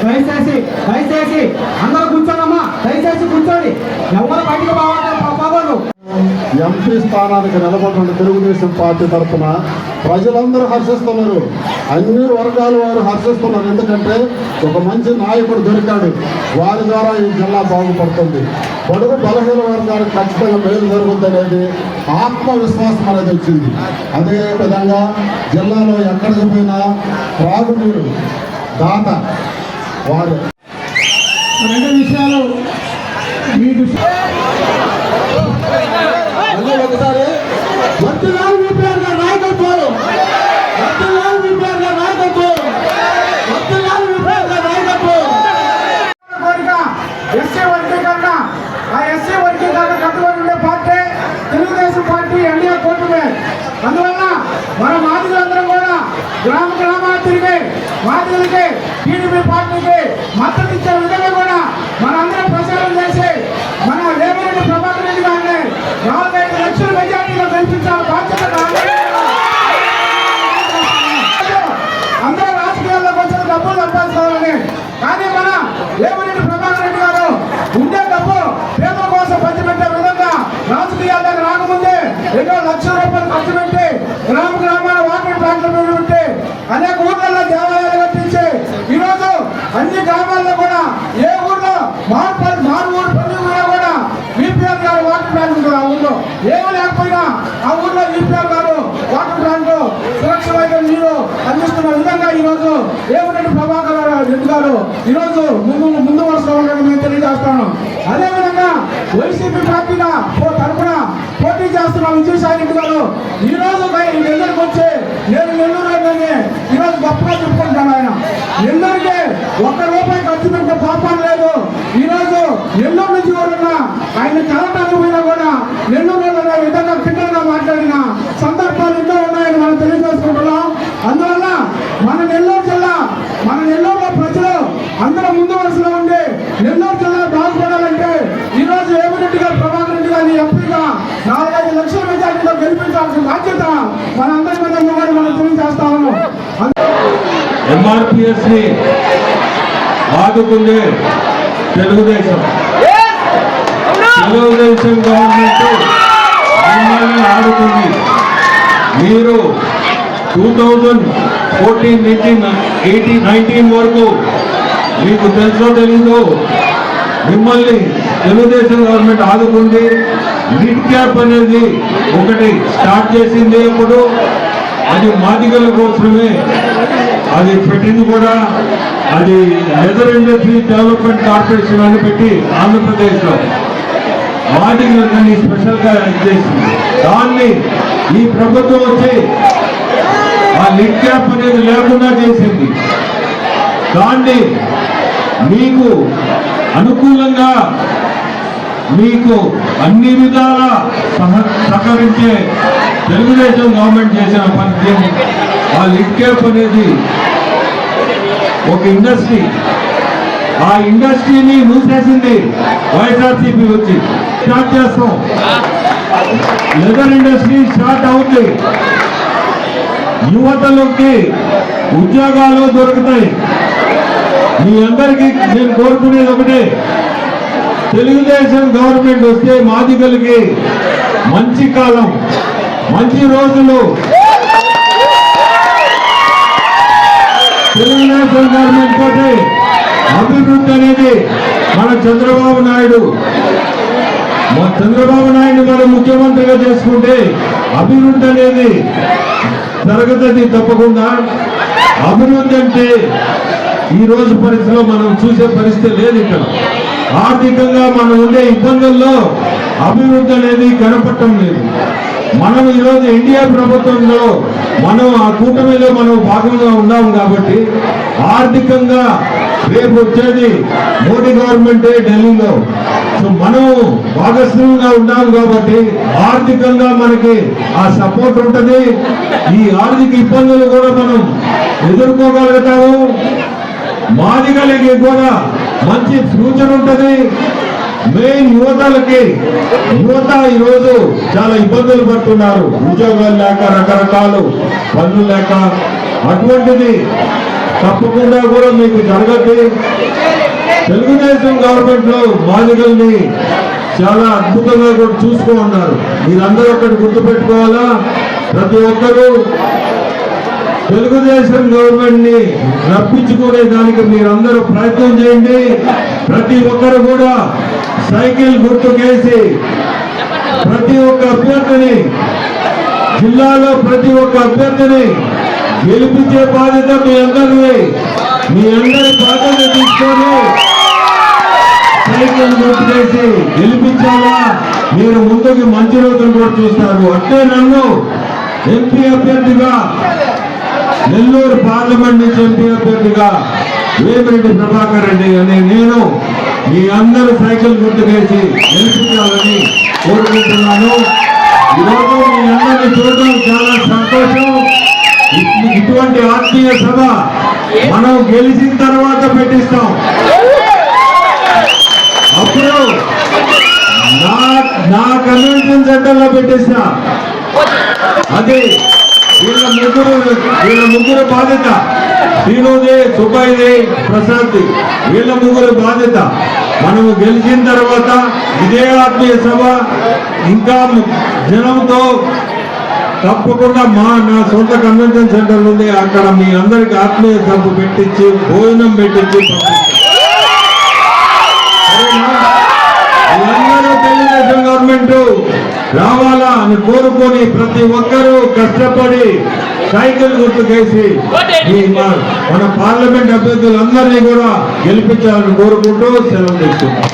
దయచేసి అందరూ కూర్చోనమ్మా, దయచేసి కూర్చోండి, ఎవరు బయటకు పోకూడదు. ఎంపీ స్థానానికి నిలబడిన తెలుగుదేశం పార్టీ తరఫున ప్రజలందరూ హర్షిస్తున్నారు, అన్ని వర్గాల వారు హర్షిస్తున్నారు. ఎందుకంటే ఒక మంచి నాయకుడు దొరికాడు, వారి ద్వారా ఈ జిల్లా బాగుపడుతుంది. పొడుగు బలహీన వర్గాలకు ఖచ్చితంగా మేలు జరుగుతుంది అనేది ఆత్మవిశ్వాసం అనేది వచ్చింది. అదే విధంగా జిల్లాలో ఎక్కడికి పోయినా త్రాగునీరు దాత వారు. రెండు విషయాలు మీ ఒకసారి నాయకత్వం ఎస్సీ వర్గీకరణ, ఆ ఎస్సీ వర్గీకరణ కట్టుబడి ఉండే పార్టీ తెలుగుదేశం పార్టీ, ఎన్డీఏ కూటమి. అందువల్ల మన మాదిగలందరం కూడా గ్రామాలు తిరిగి మాదిగలకి టీడీపీ పార్టీకి మద్దతు ఇచ్చే విధంగా కూడా మనందరం ప్రచారం చేసి మన రేవంత్ ప్రభాకర్ రెడ్డి గారిని 45 లక్షల మెజార్టీలో గెలిపించాలని బాధ్యత అందరూ రాజకీయాల్లోకి వచ్చిన డబ్బులు సంపాదించుకోవాలని. కానీ మన రేవంత్ ప్రభాకర్ రెడ్డి గారు ఉండే డబ్బు పేదల కోసం పంచిపెట్టే విధంగా రాజకీయాల్లోకి రాకముందే 2 లక్షల రూపాయలు ఖర్చు పెట్టి గ్రామాల వాటర్ ట్యాంకులు పెట్టి అనేక ఊర్లలో దేవాలయాలు కట్టించి ఈరోజు అన్ని గ్రామాల్లో కూడా ఏ ఊర్లో మారు ఊరు పల్లి ఊళ్ళో కూడా ఈపీఆర్ గారు వాటర్ ట్యాంక్ ఉంటుంది. ఆ ఊర్లో ఏమీ లేకపోయినా ఆ ఊర్లో ఈపీఆర్ గారు వాటర్ ట్యాంక్ సురక్షితమైన నీరు అందిస్తున్న విధంగా ఈరోజు రేవంత్ ప్రభాకర్ రెడ్డి గారు ఈరోజు ముందు వరుసలో ఉండడం నేను తెలియజేస్తాను. అదేవిధంగా వైసీపీ పార్టీ తరఫున పోటీ చేస్తున్న విజయసాయి రెడ్డి గారు ఈరోజు నెల్లూరుకి వచ్చి నేను నెల్లూరు ఈరోజు గొప్పగా చెప్పుకుంటాను. ఆయన నెల్లూరుకి ₹1 ఖర్చు పెట్టే పాపం లేదు. ఈరోజు నెల్లూరు నుంచి కూడా ఆయన కలవటానికి పోయినా కూడా నెల్లూరు విధంగా ఫిట్టర్గా మాట్లాడిన సందర్భాలు ఎన్నో ఉన్నాయని మనం తెలియజేసుకుంటున్నాం. అందువల్ల మన నెల్లూరులో ప్రజలు అందరూ ముందు వరుసలో ఉండి నెల్లూరు జిల్లా బాగుపడాలంటే ఈరోజు రేవంత్ గారు ప్రభాకర్ రెడ్డి గారిని ఎంపీగా 45 లక్షల మెజార్టీలో గెలిపించాల్సిన బాధ్యత మన అందరి మీద ఉందని మనం తెలియజేస్తా ఉన్నాం. ఎంఆర్పిఎస్ ని ఆదుకుందే తెలుగుదేశం గవర్నమెంట్ మిమ్మల్ని ఆడుతుంది. మీరు 2014-19 వరకు మీకు తెలుసో తెలీదో మిమ్మల్ని తెలుగుదేశం గవర్నమెంట్ ఆదుకుంది. మిడ్ క్యాప్ అనేది ఒకటి స్టార్ట్ చేసింది. అప్పుడు అది మాదిగల కోసమే అది పెట్టింది కూడా. అది లెదర్ ఇండస్ట్రీ డెవలప్మెంట్ కార్పొరేషన్ అని పెట్టి ఆంధ్రప్రదేశ్లో మాదిగలని స్పెషల్గా చేసింది. దాన్ని ఈ ప్రభుత్వం వచ్చి ఆ లిడ్ క్యాప్ అనేది లేకుండా చేసింది. దాన్ని మీకు అనుకూలంగా మీకు అన్ని విధాల సహకరించే తెలుగుదేశం గవర్నమెంట్ చేసిన పని. ఆ లిడ్ క్యాప్ అనేది ఒక ఇండస్ట్రీ, ఆ ఇండస్ట్రీని మూసేసింది వైఎస్ఆర్సీపీ వచ్చి. స్టార్ట్ చేస్తాం, లెదర్ ఇండస్ట్రీ స్టార్ట్ అవుతుంది, యువతలోకి ఉద్యోగాలు దొరుకుతాయి. మీ అందరికీ నేను కోరుకునేది ఒకటే, తెలుగుదేశం గవర్నమెంట్ వస్తే మాదిగలకి మంచి కాలం, మంచి రోజులు. తెలుగుదేశం గవర్నమెంట్ తోటి అభివృద్ధి అనేది మన చంద్రబాబు నాయుడు మనం ముఖ్యమంత్రిగా చేసుకుంటే అభివృద్ధి అనేది జరుగుతుంది తప్పకుండా. అభివృద్ధి అంటే ఈ రోజు పరిస్థితిలో మనం చూసే పరిస్థితి లేదు. ఇక్కడ ఆర్థికంగా మనం ఉండే ఇబ్బందుల్లో అభివృద్ధి అనేది కనపడటం లేదు. మనం ఈరోజు ఎన్డీఏ ప్రభుత్వంలో మనం ఆ కూటమిలో మనం భాగంగా ఉన్నాం కాబట్టి ఆర్థికంగా రేపు వచ్చేది మోడీ గవర్నమెంటే ఢిల్లీలో. సో మనం భాగస్వామ్యంగా ఉన్నాం కాబట్టి ఆర్థికంగా మనకి ఆ సపోర్ట్ ఉంటుంది. ఈ ఆర్థిక ఇబ్బందులు కూడా మనం ఎదుర్కోగలుగుతాము. మాదిగలకి కూడా మంచి ఫ్యూచర్ ఉంటుంది. మెయిన్ యువత ఈరోజు చాలా ఇబ్బందులు పడుతున్నారు. ఉద్యోగాలు లేక, రకరకాలు పనులు లేక అటువంటిది తప్పకుండా కూడా మీకు జరగదు. తెలుగుదేశం గవర్నమెంట్ లో బాలికల్ని చాలా అద్భుతంగా కూడా చూసుకో ఉన్నారు. మీరందరూ ఒకటి గుర్తుపెట్టుకోవాలా, ప్రతి ఒక్కరూ తెలుగుదేశం గవర్నమెంట్ ని రప్పించుకునే దానికి మీరందరూ ప్రయత్నం చేయండి. ప్రతి ఒక్కరు కూడా సైకిల్ గుర్తుకేసి ప్రతి ఒక్క అభ్యర్థిని, జిల్లాలో ప్రతి ఒక్క అభ్యర్థిని గెలిపించే బాధ్యత మీ అందరిది. మీ అందరి బాధ్యత తీసుకొని సైకిల్ గుర్తుకేసి గెలిపించాలా. మీరు ముందుకు మంచి రోజులు కూడా చూస్తారు. అంటే నన్ను ఎంపీ అభ్యర్థిగా, నెల్లూరు పార్లమెంట్ నుంచి ఎంపీ అభ్యర్థిగా వేమిరెడ్డి ప్రభాకర్ రెడ్డి అనే నేను మీ అందరూ సైకిల్ గుర్తుకేసి గెలిపించాలని కోరుకుంటున్నాను. ఈరోజు మీ అందరినీ చూడడం చాలా సంతోషం. ఇటువంటి ఆత్మీయ సభ మనం గెలిచిన తర్వాత పెట్టిస్తాం. అప్పుడు నా కన్వెన్షన్ సెంటర్ లో పెట్టేస్తా. అది వీళ్ళ ముగ్గురు బాధ్యత. శ్రీనుది, సుబ్బయ్యది, ప్రసాద్, వీళ్ళ ముగ్గురు బాధ్యత. మనము గెలిచిన తర్వాత ఇదే ఆత్మీయ సభ ఇంకా జనంతో తప్పకుండా నా సొంత కన్వెన్షన్ సెంటర్ ఉంది. అక్కడ మీ అందరికి ఆత్మీయ సభ పెట్టించి భోజనం పెట్టించి అందరూ తెలుగుదేశం గవర్నమెంట్ రావాలా అని కోరుకొని ప్రతి ఒక్కరూ కష్టపడి సైకిల్ గుర్తుకేసి మన పార్లమెంట్ అభ్యర్థులందరినీ కూడా గెలిపించాలని కోరుకుంటూ సెలవు తీసుకుంటాం.